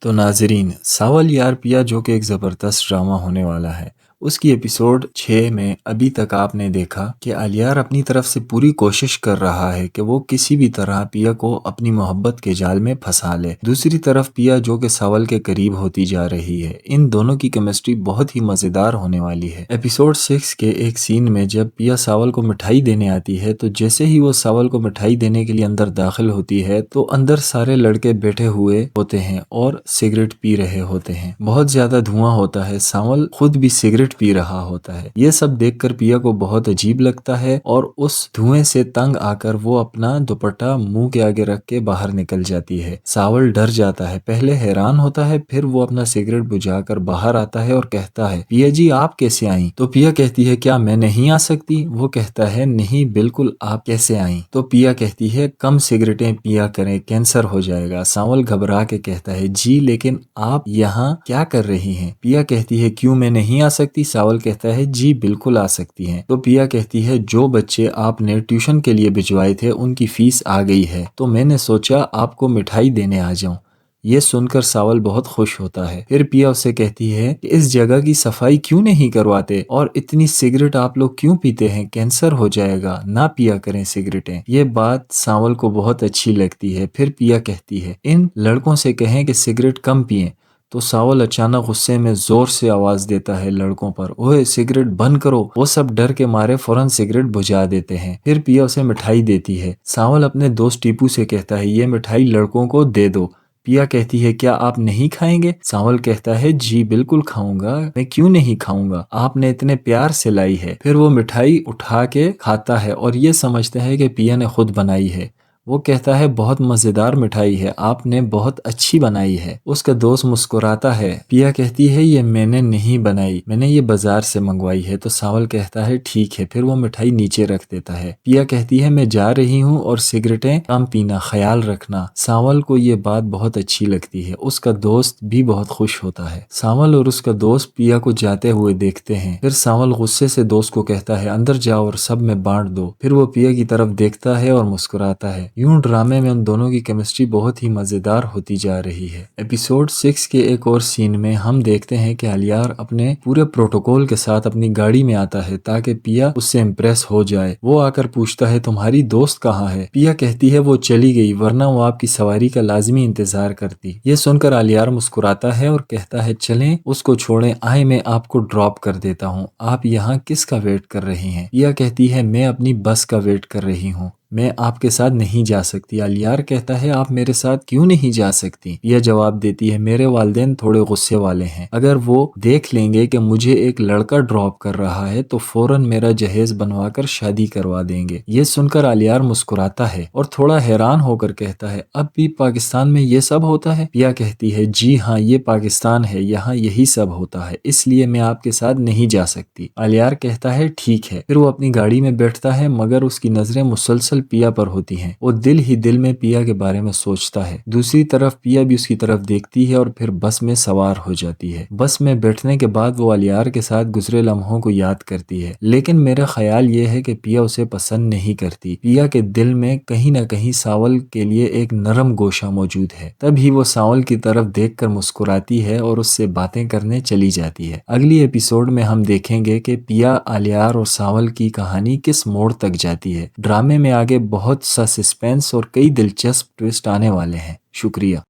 तो नाजरीन, सावल यार पिया जो कि एक ज़बरदस्त ड्रामा होने वाला है, उसकी एपिसोड 6 में अभी तक आपने देखा कि अलियार अपनी तरफ से पूरी कोशिश कर रहा है कि वो किसी भी तरह पिया को अपनी मोहब्बत के जाल में फंसा ले। दूसरी तरफ पिया जो कि सावल के करीब होती जा रही है। इन दोनों की केमिस्ट्री बहुत ही मज़ेदार होने वाली है। एपिसोड 6 के एक सीन में जब पिया सावल को मिठाई देने आती है, तो जैसे ही वो सावल को मिठाई देने के लिए अंदर दाखिल होती है, तो अंदर सारे लड़के बैठे हुए होते हैं और सिगरेट पी रहे होते हैं। बहुत ज्यादा धुआं होता है, सावल खुद भी सिगरेट पी रहा होता है। ये सब देखकर पिया को बहुत अजीब लगता है और उस धुएं से तंग आकर वो अपना दुपट्टा मुंह के आगे रख के बाहर निकल जाती है। सावल डर जाता है, पहले हैरान होता है, फिर वो अपना सिगरेट बुझाकर बाहर आता है और कहता है, पिया जी आप कैसे आई? तो पिया कहती है, क्या मैं नहीं आ सकती? वो कहता है, नहीं बिल्कुल, आप कैसे आई? तो पिया कहती है, कम सिगरेटें पिया करें, कैंसर हो जाएगा। सावल घबरा के कहता है, जी लेकिन आप यहाँ क्या कर रही हैं? पिया कहती है, क्यों मैं नहीं आ सकती? सावल कहता है, जी बिल्कुल आ सकती हैं। तो पिया कहती है, जो बच्चे आपने ट्यूशन के लिए भिजवाए थे उनकी फीस आ गई है, तो मैंने सोचा आपको मिठाई देने आ जाऊं। ये सुनकर सावल बहुत खुश होता है। फिर पिया उससे कहती है कि इस जगह की सफाई क्यों नहीं करवाते और इतनी सिगरेट आप लोग क्यों पीते हैं, कैंसर हो जाएगा, ना पिया करें सिगरेटें। ये बात सावल को बहुत अच्छी लगती है। फिर पिया कहती है, इन लड़कों से कहें कि सिगरेट कम पिएं। तो सावल अचानक गुस्से में जोर से आवाज देता है लड़कों पर, ओए सिगरेट बंद करो। वो सब डर के मारे फौरन सिगरेट बुझा देते हैं। फिर पिया उसे मिठाई देती है। सावल अपने दोस्त टीपू से कहता है, ये मिठाई लड़कों को दे दो। पिया कहती है, क्या आप नहीं खाएंगे? सावल कहता है, जी बिल्कुल खाऊंगा, मैं क्यों नहीं खाऊंगा, आपने इतने प्यार से लाई है। फिर वो मिठाई उठा के खाता है और ये समझता है कि पिया ने खुद बनाई है। वो कहता है, बहुत मजेदार मिठाई है, आपने बहुत अच्छी बनाई है। उसका दोस्त मुस्कुराता है। पिया कहती है, ये मैंने नहीं बनाई, मैंने ये बाजार से मंगवाई है। तो सावल कहता है, ठीक है। फिर वो मिठाई नीचे रख देता है। पिया कहती है, मैं जा रही हूँ और सिगरेटें कम पीना, ख्याल रखना। सावल को ये बात बहुत अच्छी लगती है। उसका दोस्त भी बहुत खुश होता है। सावल और उसका दोस्त पिया को जाते हुए देखते हैं। फिर सावल गुस्से से दोस्त को कहता है, अंदर जाओ और सब में बांट दो। फिर वो पिया की तरफ देखता है और मुस्कुराता है। यूं ड्रामे में उन दोनों की केमिस्ट्री बहुत ही मजेदार होती जा रही है। एपिसोड 6 के एक और सीन में हम देखते हैं कि अलियार अपने पूरे प्रोटोकॉल के साथ अपनी गाड़ी में आता है ताकि पिया उससे इम्प्रेस हो जाए। वो आकर पूछता है, तुम्हारी दोस्त कहाँ है? पिया कहती है, वो चली गई, वरना वो आपकी सवारी का लाजमी इंतजार करती। ये सुनकर अलियार मुस्कुराता है और कहता है, चलें उसको छोड़ें, आए मैं आपको ड्रॉप कर देता हूँ। आप यहाँ किसका वेट कर रही हैं? पिया कहती है, मैं अपनी बस का वेट कर रही हूँ, मैं आपके साथ नहीं जा सकती। अलियार कहता है, आप मेरे साथ क्यों नहीं जा सकती? यह जवाब देती है, मेरे वालिदैन थोड़े गुस्से वाले हैं, अगर वो देख लेंगे कि मुझे एक लड़का ड्रॉप कर रहा है तो फौरन मेरा जहेज बनवाकर शादी करवा देंगे। ये सुनकर अलियार मुस्कुराता है और थोड़ा हैरान होकर कहता है, अब भी पाकिस्तान में ये सब होता है? पिया कहती है, जी हाँ, ये पाकिस्तान है, यहाँ यही सब होता है, इसलिए मैं आपके साथ नहीं जा सकती। अलियार कहता है, ठीक है। फिर वो अपनी गाड़ी में बैठता है, मगर उसकी नजरें मुसलसल पिया पर होती हैं। वो दिल ही दिल में पिया के बारे में सोचता है। दूसरी तरफ पिया भी उसकी तरफ देखती है और फिर बस में सवार हो जाती है। बस में बैठने के बाद वो अलियार के साथ गुजरे लम्हों को याद करती है, लेकिन मेरा ख्याल ये है कि पिया उसे पसंद नहीं करती। पिया के दिल में कहीं ना कहीं सावल के लिए एक नरम गोशा मौजूद है। तभी वो सावल की तरफ देखकर मुस्कुराती है और उससे बातें करने चली जाती है। अगली एपिसोड में हम देखेंगे कि पिया, अलियार और सावल की कहानी किस मोड़ तक जाती है। ड्रामे में आगे बहुत सा सस्पेंस और कई दिलचस्प ट्विस्ट आने वाले हैं। शुक्रिया।